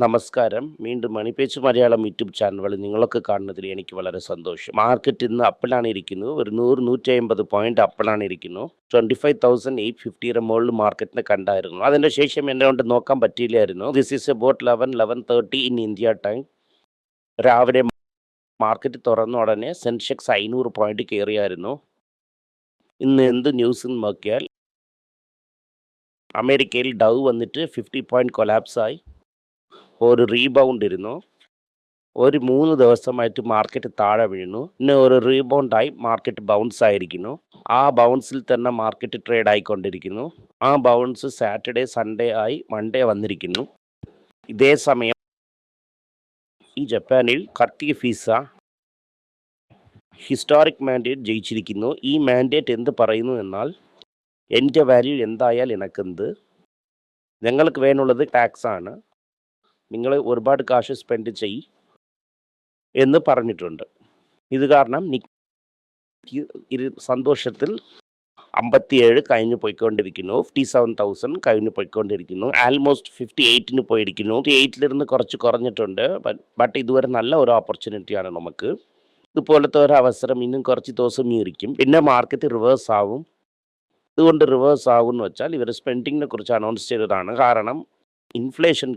നമസ്കാരം. വീണ്ടും മണിപേച്ച് Malayalam YouTube channel നിങ്ങളൊക്കെ കാണുന്നതിൽ എനിക്ക് വളരെ സന്തോഷം. മാർക്കറ്റ് ഇന്ന് അപ്പിലാണ് ഇരിക്കുന്നത്. ഒരു 100, 150 പോയിന്റ് അപ്പിലാണ് ഇരിക്കുന്നു. 25,850യുടെ മുകളിൽ മാർക്കറ്റിനെ കണ്ടായിരുന്നു. അതിന്റെ ശേഷം എന്നെ കൊണ്ട് നോക്കാൻ പറ്റിയില്ലായിരുന്നു. This is about 11:30 in India time. രാവിലെ മാർക്കറ്റ് തുറന്ന ഉടനെ സെൻസെക്സ് 500 പോയിന്റ് കയറിയായിരുന്നു. ഇന്ന് എന്ത് ന്യൂസ് എന്ന് നോക്കിയാൽ അമേരിക്കയിൽ ഡൗ വന്നിട്ട് 50 പോയിന്റ് കൊലാപ്സായി ഒരു റീബൗണ്ട് ഇരുന്നു. ഒരു 3 ദിവസമായിട്ട് മാർക്കറ്റ് താഴെ വീഴുന്നു. പിന്നെ ഒരു റീബൗണ്ടായി മാർക്കറ്റ് ബൗൺസ് ആയിരിക്കുന്നു. ആ ബൗൺസിൽ തന്നെ മാർക്കറ്റ് ട്രേഡ് ആയിക്കൊണ്ടിരിക്കുന്നു. ആ ബൗൺസ് സാറ്റർഡേ, സൺഡേ ആയി മൺഡേ വന്നിരിക്കുന്നു. ഇതേ സമയം ഈ ജപ്പാനിൽ കർട്ടി ഫീസ ഹിസ്റ്റോറിക് മാൻഡേറ്റ് ജയിച്ചിരിക്കുന്നു. ഈ മാൻഡേറ്റ് എന്ത് പറയുന്നു എന്നാൽ എൻ്റെ വാല്യൂ എന്തായാൽ എനക്കെന്ത്, ഞങ്ങൾക്ക് വേണ്ടുള്ളത് ടാക്സ് ആണ്, നിങ്ങൾ ഒരുപാട് കാശ് സ്പെൻഡ് ചെയ്യും എന്ന് പറഞ്ഞിട്ടുണ്ട്. ഇത് കാരണം സന്തോഷത്തിൽ 57 കഴിഞ്ഞു പോയിക്കൊണ്ടിരിക്കുന്നു. 57,000 കഴിഞ്ഞു പോയിക്കൊണ്ടിരിക്കുന്നു. ആൽമോസ്റ്റ് 58 പോയിരിക്കുന്നു. 58 കുറച്ച് കുറഞ്ഞിട്ടുണ്ട്. ബട്ട് ഇതുവരെ നല്ല ഒരു ഓപ്പർച്യൂണിറ്റിയാണ് നമുക്ക്. ഇതുപോലത്തെ ഒരു അവസരം ഇന്നും കുറച്ച് ദിവസം ഇരിക്കും. പിന്നെ മാർക്കറ്റ് റിവേഴ്സ് ആവും. ഇതുകൊണ്ട് റിവേഴ്സ് ആവും എന്ന് വെച്ചാൽ ഇവർ സ്പെൻഡിങ്ങിനെ കുറിച്ച് അനൗൺസ് ചെയ്തതാണ്. കാരണം ഇൻഫ്ലേഷൻ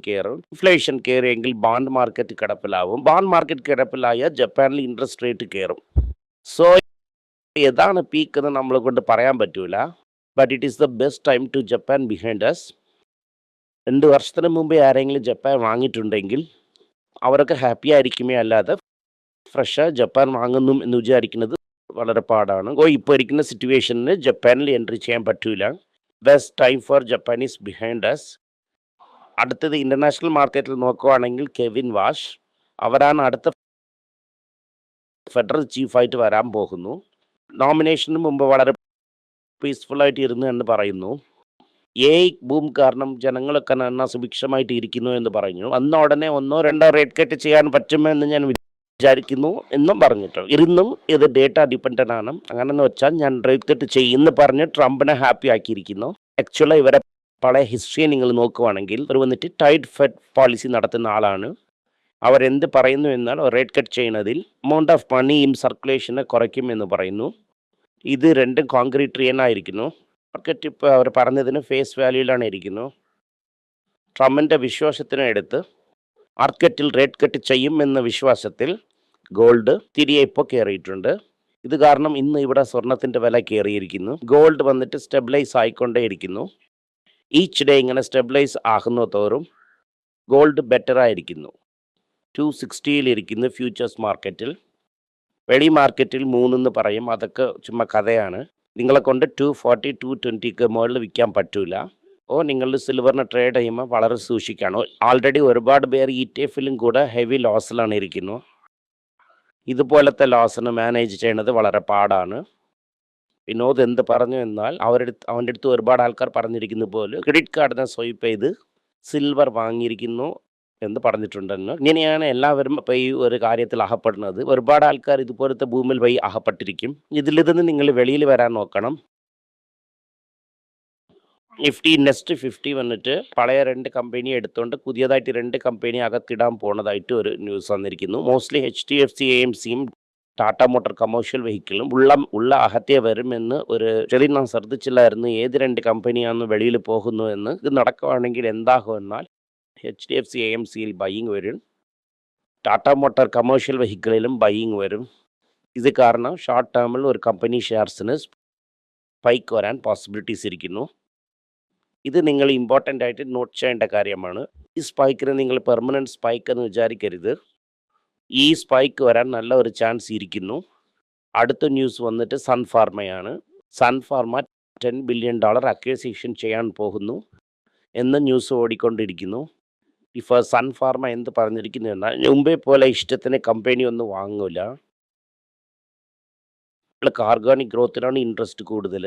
കയറിയെങ്കിൽ ബോണ്ട് മാർക്കറ്റ് കിടപ്പിലാവും. ബോണ്ട് മാർക്കറ്റ് കിടപ്പിലായാൽ ജപ്പാനിൽ ഇൻട്രസ്റ്റ് റേറ്റ് കയറും. സോ ഏതാണ് പീക്ക് എന്ന് നമ്മളെ കൊണ്ട് പറയാൻ പറ്റൂല. But it is the best time to Japan behind us. 2 വർഷത്തിന് മുമ്പേ ആരെങ്കിലും ജപ്പാൻ വാങ്ങിയിട്ടുണ്ടെങ്കിൽ അവരൊക്കെ ഹാപ്പി ആയിരിക്കുമേ അല്ലാതെ ഫ്രഷ് ജപ്പാൻ വാങ്ങുന്നു എന്ന് വിചാരിക്കുന്നത് വളരെ പാടാണ്. ഇപ്പോൾ ഇരിക്കുന്ന സിറ്റുവേഷനിൽ ജപ്പാനിൽ എൻട്രി ചെയ്യാൻ പറ്റൂല. Best time for Japan is behind us. അടുത്തത് ഇന്റർനാഷണൽ മാർക്കറ്റിൽ നോക്കുകയാണെങ്കിൽ കെവിൻ വാഷ് അവരാണ് അടുത്ത ഫെഡറൽ ചീഫായിട്ട് വരാൻ പോകുന്നു. നോമിനേഷന് മുമ്പ് വളരെ പീസ്ഫുള്ളായിട്ട് ഇരുന്നു എന്ന് പറയുന്നു. ബൂം കാരണം ജനങ്ങളൊക്കെ നന്നാ സുഭിക്ഷമായിട്ട് ഇരിക്കുന്നു എന്ന് പറഞ്ഞു. വന്ന ഉടനെ 1 or 2 റേറ്റ് കട്ട് ചെയ്യാൻ പറ്റുമെന്ന് ഞാൻ വിചാരിക്കുന്നു എന്നും പറഞ്ഞിട്ടുണ്ട്. ഇരുന്നും ഇത് ഡേറ്റ ഡിപ്പെൻഡൻ്റ് ആണ്. അങ്ങനെയെന്ന് വെച്ചാൽ ഞാൻ റേറ്റ് കട്ട് ചെയ്യുമെന്ന് പറഞ്ഞ് ട്രംപിനെ ഹാപ്പി ആക്കിയിരിക്കുന്നു. ആക്ച്വലി ഇവരെ പഴയ ഹിസ്റ്ററി നിങ്ങൾ നോക്കുവാണെങ്കിൽ അവർ വന്നിട്ട് ടൈറ്റ് ഫെഡ് പോളിസി നടത്തുന്ന ആളാണ്. അവരെന്ത് പറയുന്നു എന്നാൽ റേറ്റ് കട്ട് ചെയ്യുന്നതിൽ എമൗണ്ട് ഓഫ് മണിയും സർക്കുലേഷനെ കുറയ്ക്കും എന്ന് പറയുന്നു. ഇത് രണ്ടും കോൺക്രീറ്റ് മാർക്കറ്റ് ഇപ്പോൾ അവർ പറഞ്ഞതിന് ഫേസ് വാല്യൂയിലാണ് ഇരിക്കുന്നു. ട്രംപിൻ്റെ വിശ്വാസത്തിനെ എടുത്ത് മാർക്കറ്റിൽ റേറ്റ് കട്ട് ചെയ്യും എന്ന വിശ്വാസത്തിൽ ഗോൾഡ് തിരികെ ഇപ്പോൾ കയറിയിട്ടുണ്ട്. ഇത് കാരണം ഇന്ന് ഇവിടെ സ്വർണത്തിൻ്റെ വില കയറിയിരിക്കുന്നു. ഗോൾഡ് വന്നിട്ട് സ്റ്റെബിലൈസ് ആയിക്കൊണ്ടേയിരിക്കുന്നു. ഈച്ച് ഡേ ഇങ്ങനെ സ്റ്റെബിലൈസ് ആകുന്ന തോറും ഗോൾഡ് ബെറ്റർ ആയിരിക്കുന്നു. 260 ഇരിക്കുന്നു ഫ്യൂച്ചേഴ്സ് മാർക്കറ്റിൽ. വെളി മാർക്കറ്റിൽ 3 എന്ന് പറയും, അതൊക്കെ ചുമ്മാ കഥയാണ്. നിങ്ങളെ കൊണ്ട് 240, 220 മുകളിൽ വിൽക്കാൻ പറ്റൂല. നിങ്ങൾ സിൽവറിന് ട്രേഡ് ചെയ്യുമ്പോൾ വളരെ സൂക്ഷിക്കണം. ആൾറെഡി ഒരുപാട് പേർ ETF-ലും കൂടെ ഹെവി ലോസിലാണ് ഇരിക്കുന്നു. ഇതുപോലത്തെ ലോസിന് മാനേജ് ചെയ്യുന്നത് വളരെ പാടാണ്. വിനോദ് എന്ത് പറഞ്ഞു എന്നാൽ അവൻ്റെ അടുത്ത് ഒരുപാട് ആൾക്കാർ പറഞ്ഞിരിക്കുന്ന പോലെ ക്രെഡിറ്റ് കാർഡിനെ സ്വൈപ്പ് ചെയ്ത് സിൽവർ വാങ്ങിയിരിക്കുന്നു എന്ന് പറഞ്ഞിട്ടുണ്ടെന്ന്. ഇങ്ങനെയാണ് എല്ലാവരും ഇപ്പോൾ ഈ ഒരു കാര്യത്തിൽ അകപ്പെടുന്നത്. ഒരുപാട് ആൾക്കാർ ഇതുപോലത്തെ ഭൂമിയിൽ പോയി അകപ്പെട്ടിരിക്കും. ഇതിൽ നിങ്ങൾ വെളിയിൽ വരാൻ നോക്കണം. നെക്സ്റ്റ് 50 വന്നിട്ട് പഴയ 2 കമ്പനി എടുത്തുകൊണ്ട് പുതിയതായിട്ട് 2 കമ്പനി അകത്തിടാൻ പോണതായിട്ട് ഒരു ന്യൂസ് വന്നിരിക്കുന്നു. മോസ്റ്റ്ലി HDFC AMCയും ടാറ്റ മോട്ടോർ കമേഴ്ഷ്യൽ വെഹിക്കിളും ഉള്ള അകത്തെ വരുമെന്ന് ഒരു ചെറിയ ഞാൻ ശ്രദ്ധിച്ചില്ലായിരുന്നു. ഏത് 2 കമ്പനിയാണെന്ന് വെളിയിൽ പോകുന്നു എന്ന്. ഇത് നടക്കുകയാണെങ്കിൽ എന്താകും എന്നാൽ HDFC AMCയിൽ ബൈയിങ് വരും, ടാറ്റ മോട്ടോർ കമേഴ്ഷ്യൽ വെഹിക്കിളിലും ബൈയിങ് വരും. ഇത് കാരണം ഷോർട്ട് ടേമിൽ ഒരു കമ്പനി ഷെയർസിന് സ്പൈക്ക് വരാൻ പോസിബിലിറ്റീസ് ഇരിക്കുന്നു. ഇത് നിങ്ങൾ ഇമ്പോർട്ടൻ്റ് ആയിട്ട് നോട്ട് ചെയ്യേണ്ട കാര്യമാണ്. ഈ സ്പൈക്കിന് നിങ്ങൾ പെർമനൻറ്റ് സ്പൈക്ക് എന്ന് വിചാരിക്കരുത്. ഈ സ്പൈക്ക് വരാൻ നല്ല ഒരു ചാൻസ് ഇരിക്കുന്നു. അടുത്ത ന്യൂസ് വന്നിട്ട് സൺഫാർമയാണ്. സൺഫാർമ $10 billion അക്വിസിഷൻ ചെയ്യാൻ പോകുന്നു എന്ന ന്യൂസ് ഓടിക്കൊണ്ടിരിക്കുന്നു. ഇപ്പോൾ സൺഫാർമ എന്ത് പറഞ്ഞിരിക്കുന്നു എന്നാൽ മുമ്പേ പോലെ ഇഷ്ടത്തിന് കമ്പനി ഒന്നും വാങ്ങൂല. ഓർഗാനിക് ഗ്രോത്തിനാണ് ഇൻട്രസ്റ്റ് കൂടുതൽ.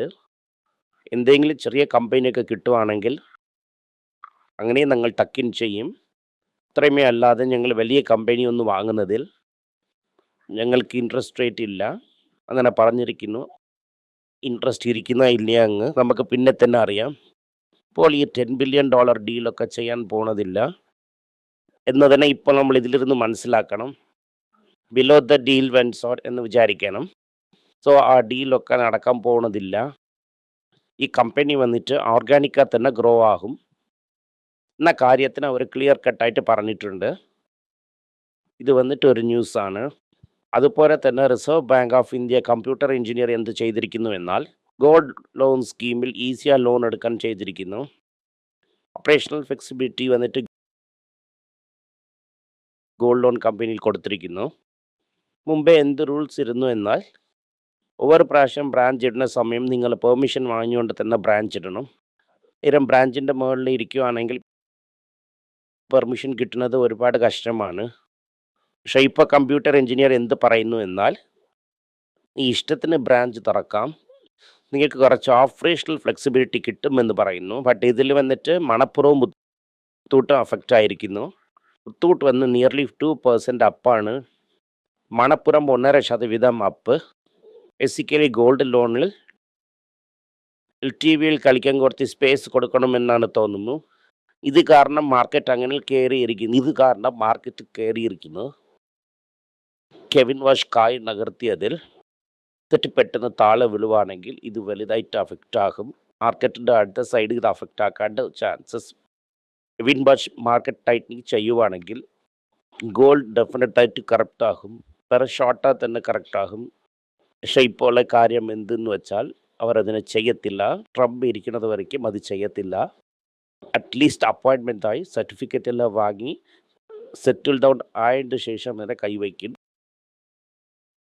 എന്തെങ്കിലും ചെറിയ കമ്പനിയൊക്കെ കിട്ടുവാണെങ്കിൽ അങ്ങനെ ഞങ്ങൾ ടക്കിൻ ചെയ്യും. അത്രയുമേ അല്ലാതെ ഞങ്ങൾ വലിയ കമ്പനി ഒന്നും വാങ്ങുന്നതിൽ ഞങ്ങൾക്ക് ഇൻട്രസ്റ്റ് റേറ്റ് ഇല്ല അങ്ങനെ പറഞ്ഞിരിക്കുന്നു. ഇൻട്രസ്റ്റ് ഇരിക്കുന്ന ഇല്ല അങ്ങ് നമുക്ക് പിന്നെ തന്നെ അറിയാം. ഇപ്പോൾ ഈ $10 billion ഡീലൊക്കെ ചെയ്യാൻ പോണതില്ല. എന്നതിനെ ഇപ്പോൾ നമ്മൾ ഇതിലിരുന്ന് മനസ്സിലാക്കണം. Below the deal when sought എന്ന് വിചാരിക്കണം. സോ ആ ഡീലൊക്കെ നടക്കാൻ പോകുന്നതില്ല. ഈ കമ്പനി വന്നിട്ട് ഓർഗാനിക്കായി തന്നെ ഗ്രോ ആകും എന്ന കാര്യത്തിന് അവർ ക്ലിയർ കട്ടായിട്ട് പറഞ്ഞിട്ടുണ്ട്. ഇത് വന്നിട്ട് ഒരു ന്യൂസാണ്. അതുപോലെ തന്നെ reserve bank of India computer engineer എന്ത് ചെയ്തിരിക്കുന്നു എന്നാൽ ഗോൾഡ് ലോൺ സ്കീമിൽ ഈസിയാ ലോൺ എടുക്കാൻ ചെയ്തിരിക്കുന്നു. ഓപ്പറേഷണൽ ഫ്ലെക്സിബിലിറ്റി വന്നിട്ട് ഗോൾഡ് ലോൺ കമ്പനിയിൽ കൊടുത്തിരിക്കുന്നു. മുമ്പേ എന്ത് റൂൾസ് ഇരുന്നു എന്നാൽ ഒവ്വൊരു പ്രാവശ്യം ബ്രാഞ്ച് ഇടുന്ന സമയം നിങ്ങൾ പെർമിഷൻ വാങ്ങിച്ചുകൊണ്ട് തന്നെ ബ്രാഞ്ച് ഇടണം. ബ്രാഞ്ചിൻ്റെ മുകളിൽ ഇരിക്കുകയാണെങ്കിൽ പെർമിഷൻ കിട്ടുന്നത് ഒരുപാട് കഷ്ടമാണ്. പക്ഷേ ഇപ്പോൾ കമ്പ്യൂട്ടർ എഞ്ചിനീയർ എന്ത് പറയുന്നു എന്നാൽ ഈ ഇഷ്ടത്തിന് ബ്രാഞ്ച് തുറക്കാം, നിങ്ങൾക്ക് കുറച്ച് ഓപ്പറേഷണൽ ഫ്ലെക്സിബിലിറ്റി കിട്ടുമെന്ന് പറയുന്നു. ബട്ട് ഇതിൽ വന്നിട്ട് മണപ്പുറവും മുത്തൂട്ടും അഫക്റ്റ് ആയിരിക്കുന്നു. മുത്തൂട്ട് വന്ന് നിയർലി 2% അപ്പാണ്, മണപ്പുറം 1.5% അപ്പ്. ബേസിക്കലി ഗോൾഡ് ലോണിൽ LTVയിൽ കളിക്കാൻ കുറച്ച് സ്പേസ് കൊടുക്കണമെന്നാണ് തോന്നുന്നു. ഇത് കാരണം മാർക്കറ്റ് കയറിയിരിക്കുന്നു. കെവിൻ വാഷ് കായ് നകർത്തിയതിൽ തെറ്റ് പെട്ടെന്ന് താഴെ വീഴുവാണെങ്കിൽ ഇത് വലുതായിട്ട് അഫക്റ്റ് ആകും. മാർക്കറ്റിൻ്റെ അടുത്ത സൈഡ് ഇത് അഫക്റ്റ് ആക്കാണ്ട് chances. Kevin Warsh market tightening ചെയ്യുവാണെങ്കിൽ ഗോൾഡ് ഡെഫിനറ്റായിട്ട് കറക്റ്റ് ആകും, വേറെ ഷോർട്ടാ തന്നെ കറക്റ്റ് ആകും. പക്ഷേ ഇപ്പോൾ ഉള്ള കാര്യം എന്തെന്ന് വെച്ചാൽ അവർ അതിനെ ചെയ്യത്തില്ല. ട്രംപ് ഇരിക്കുന്നത് വരയ്ക്കും അത് ചെയ്യത്തില്ല. അറ്റ്ലീസ്റ്റ് അപ്പോയിൻമെൻ്റ് ആയി സർട്ടിഫിക്കറ്റ് എല്ലാം വാങ്ങി സെറ്റിൽ ഡൗൺ ആയതിന് ശേഷം വരെ കൈവയ്ക്കും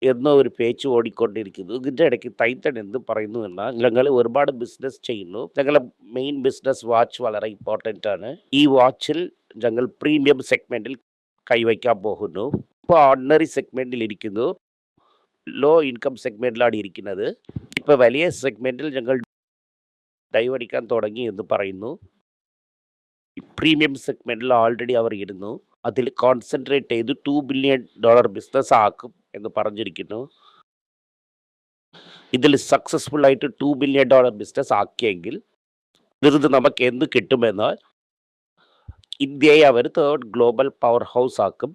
എന്ന ഒരു പേച്ച് ഓടിക്കൊണ്ടിരിക്കുന്നു. ഇതിൻ്റെ ഇടയ്ക്ക് ടൈറ്റൻ എന്ത് പറയുന്നു എന്നാൽ ഞങ്ങൾ ഒരുപാട് ബിസിനസ് ചെയ്യുന്നു, ഞങ്ങളുടെ മെയിൻ ബിസിനസ് വാച്ച് വളരെ ഇമ്പോർട്ടൻ്റ് ആണ്. ഈ വാച്ചിൽ ഞങ്ങൾ പ്രീമിയം സെഗ്മെൻറ്റിൽ കൈവയ്ക്കാൻ പോകുന്നു. ഇപ്പോൾ ഓർഡിനറി സെഗ്മെൻറ്റിൽ ഇരിക്കുന്നു, ലോ ഇൻകം സെഗ്മെൻറ്റിലാണ് ഇരിക്കുന്നത്. ഇപ്പോൾ വലിയ സെഗ്മെൻറ്റിൽ ഞങ്ങൾ ഡൈവടിക്കാൻ തുടങ്ങി എന്ന് പറയുന്നു. പ്രീമിയം സെഗ്മെൻറ്റിൽ ഓൾറെഡി അവർ ഇരുന്നു, അതിൽ കോൺസെൻട്രേറ്റ് ചെയ്ത് $2 ബില്യൺ ബിസിനസ് ആക്കും എന്ന് പറഞ്ഞിരിക്കുന്നു. ഇതിൽ സക്സസ്ഫുൾ ആയിട്ട് $2 ബില്യൺ ബിസിനസ് ആക്കിയെങ്കിൽ ഇത് നമുക്ക് എന്ത് കിട്ടുമെന്നാൽ ഇന്ത്യയെ അവർ 3rd ഗ്ലോബൽ പവർ ഹൗസ് ആക്കും.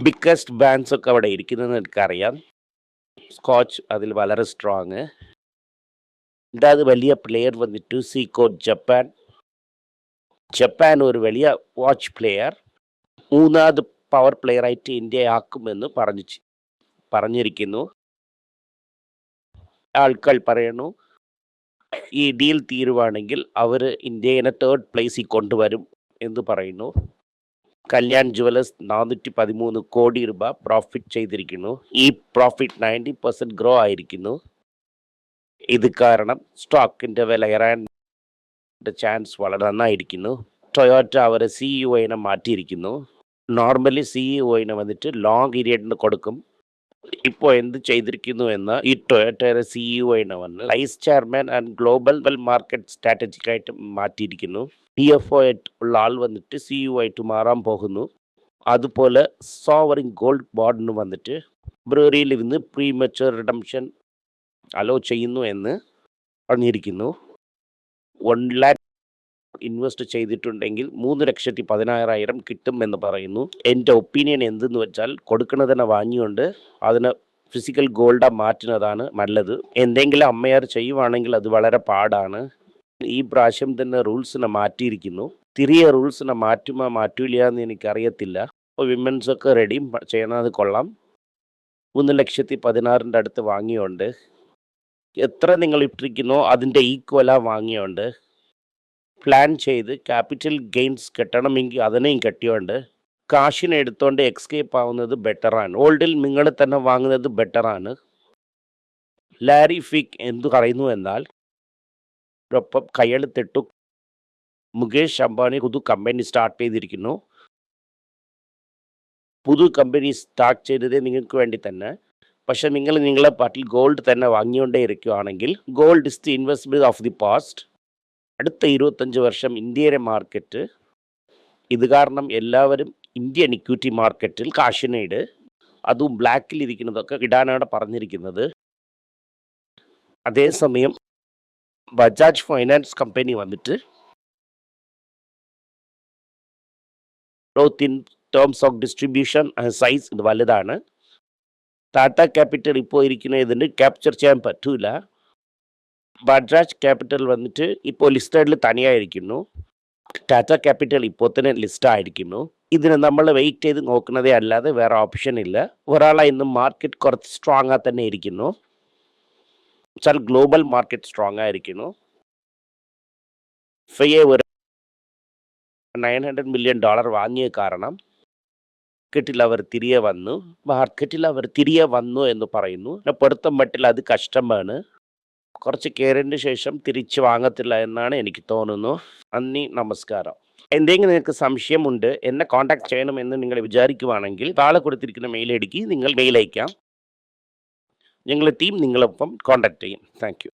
ബിഗ്ഗസ്റ്റ് ബാങ്ക്സ് ഒക്കെ അവിടെ ഇരിക്കുന്നതെന്ന് എനിക്കറിയാം. സ്കോച്ച് അതിൽ വളരെ സ്ട്രോങ്. രണ്ടാമത് വലിയ പ്ലെയർ വന്നിട്ട് സീക്കോ ജപ്പാൻ ഒരു വലിയ വാച്ച് പ്ലെയർ. മൂന്നാമത് പവർ പ്ലെയറായിട്ട് ഇന്ത്യയെ ആക്കുമെന്ന് പറഞ്ഞിരിക്കുന്നു. ആൾക്കാർ പറയുന്നു ഈ ഡീൽ തീരുവാണെങ്കിൽ അവർ ഇന്ത്യയെ 3rd പ്ലേസിൽ കൊണ്ടുവരും എന്ന് പറയുന്നു. കല്യാൺ ജുവലേഴ്സ് 413 കോടി രൂപ പ്രോഫിറ്റ് ചെയ്തിരിക്കുന്നു. ഈ പ്രോഫിറ്റ് 90% ഗ്രോ ആയിരിക്കുന്നു. ഇത് കാരണം സ്റ്റോക്കിൻ്റെ വില ഇറാൻ ചാൻസ് വളരെ നന്നായിരിക്കുന്നു. ടൊയോറ്റ അവരെ CEO മാറ്റിയിരിക്കുന്നു. നോർമലി CEO വന്നിട്ട് ലോങ് പീരിയഡിന് കൊടുക്കും. ഇപ്പോൾ എന്ത് ചെയ്തിരിക്കുന്നു എന്ന് ഈ ടൊയോറ്റയുടെ CEO വന്ന് vice chairman and global market സ്ട്രാറ്റജിക്കായിട്ട് മാറ്റിയിരിക്കുന്നു. TFO ഉള്ള ആൾ വന്നിട്ട് CEO ആയിട്ട് മാറാൻ പോകുന്നു. അതുപോലെ സോവറിൻ ഗോൾഡ് ബോണ്ടിന് വന്നിട്ട് ഫെബ്രുവരിയിൽ ഇന്ന് പ്രീമച്വർ റിഡംഷൻ അലോ ചെയ്യുന്നു എന്ന് പറഞ്ഞിരിക്കുന്നു. 1 lakh ഇൻവെസ്റ്റ് ചെയ്തിട്ടുണ്ടെങ്കിൽ 3,16,000 കിട്ടും എന്ന് പറയുന്നു. എൻ്റെ ഒപ്പീനിയൻ എന്തെന്ന് വെച്ചാൽ കൊടുക്കുന്നതിനെ വാങ്ങിക്കൊണ്ട് അതിന് ഫിസിക്കൽ ഗോൾഡാ മാറ്റുന്നതാണ് നല്ലത്. എന്തെങ്കിലും അമ്മയാർ ചെയ്യുവാണെങ്കിൽ അത് വളരെ പാടാണ്. ഈ പ്രാവശ്യം തന്നെ റൂൾസിനെ മാറ്റിയിരിക്കുന്നു. തിരികെ റൂൾസിനെ മാറ്റൂല എന്ന് എനിക്കറിയത്തില്ല. അപ്പോൾ വിമൻസൊക്കെ റെഡി ചെയ്യണത് കൊള്ളാം. 3,16,000 അടുത്ത് വാങ്ങിയുണ്ട്. എത്ര നിങ്ങൾ ഇട്ടിരിക്കുന്നോ അതിൻ്റെ ഈക്വലാ വാങ്ങിയുണ്ട്. പ്ലാൻ ചെയ്ത് ക്യാപിറ്റൽ ഗെയിൻസ് കിട്ടണമെങ്കിൽ അതിനെയും കെട്ടിയുണ്ട്. കാശിനെ എടുത്തുകൊണ്ട് എക്സ്കേപ്പ് ആവുന്നത് ബെറ്ററാണ്. ഓൾഡിൽ നിങ്ങൾ തന്നെ വാങ്ങുന്നത് ബെറ്ററാണ്. ലാരി ഫിക് എന്തു പറയുന്നു എന്നാൽ ഒപ്പം കയ്യെഴുത്തിട്ടു. മുകേഷ് അംബാനി പുതു കമ്പനി സ്റ്റാർട്ട് ചെയ്തിരിക്കുന്നു. പുതു കമ്പനി സ്റ്റാർട്ട് ചെയ്തത് നിങ്ങൾക്ക് വേണ്ടി തന്നെ. പക്ഷെ നിങ്ങളെ പാട്ടിൽ ഗോൾഡ് തന്നെ വാങ്ങിക്കൊണ്ടേ ഇരിക്കുകയാണെങ്കിൽ gold is the investment of the past. അടുത്ത 25 വർഷം ഇന്ത്യയിലെ മാർക്കറ്റ് ഇത് കാരണം എല്ലാവരും ഇന്ത്യൻ ഇക്വിറ്റി മാർക്കറ്റിൽ കാശിനൈഡ് അതും ബ്ലാക്കിൽ ഇരിക്കുന്നതൊക്കെ ഇടാനാണ് പറഞ്ഞിരിക്കുന്നത്. അതേസമയം ബജാജ് ഫൈനാൻസ് കമ്പനി വന്നിട്ട് growth in terms of distribution size ഇത് വലുതാണ്. ടാറ്റ ക്യാപിറ്റൽ ഇപ്പോൾ ഇരിക്കുന്ന ഇതിന് ക്യാപ്ചർ ചെയ്യാൻ പറ്റൂല. ബജാജ് ക്യാപിറ്റൽ വന്നിട്ട് ഇപ്പോൾ ലിസ്റ്റഡിൽ തനിയായിരിക്കുന്നു. ടാറ്റ ക്യാപിറ്റൽ ഇപ്പോൾ തന്നെ ലിസ്റ്റ് ആയിരിക്കുന്നു. ഇതിന് നമ്മൾ വെയിറ്റ് ചെയ്ത് നോക്കുന്നതേ അല്ലാതെ വേറെ ഓപ്ഷൻ ഇല്ല. ഒരാളെ ഇന്ന് മാർക്കറ്റ് കുറച്ച് സ്ട്രോങ് ആയി തന്നെ ഇരിക്കുന്നു. വെച്ചാൽ ഗ്ലോബൽ മാർക്കറ്റ് സ്ട്രോങ് ആയിരിക്കുന്നു. ഫിയെ ഒരു $900 million വാങ്ങിയ കാരണം മാർക്കറ്റിൽ അവർ തിരികെ വന്നു എന്ന് പറയുന്നു. പൊടുത്തം മട്ടിൽ അത് കഷ്ടമാണ്. കുറച്ച് കയറിന് ശേഷം തിരിച്ച് വാങ്ങത്തില്ല എന്നാണ് എനിക്ക് തോന്നുന്നു. നന്ദി, നമസ്കാരം. എന്തെങ്കിലും നിങ്ങൾക്ക് സംശയമുണ്ട്, എന്നെ കോൺടാക്ട് ചെയ്യണമെന്ന് നിങ്ങൾ വിചാരിക്കുവാണെങ്കിൽ താഴെ കൊടുത്തിരിക്കുന്ന മെയിൽ ഐ ഡിക്ക് നിങ്ങൾ മെയിൽ അയക്കാം. ഞങ്ങളുടെ ടീം നിങ്ങളൊപ്പം കോൺടാക്ട് ചെയ്യും. Thank you.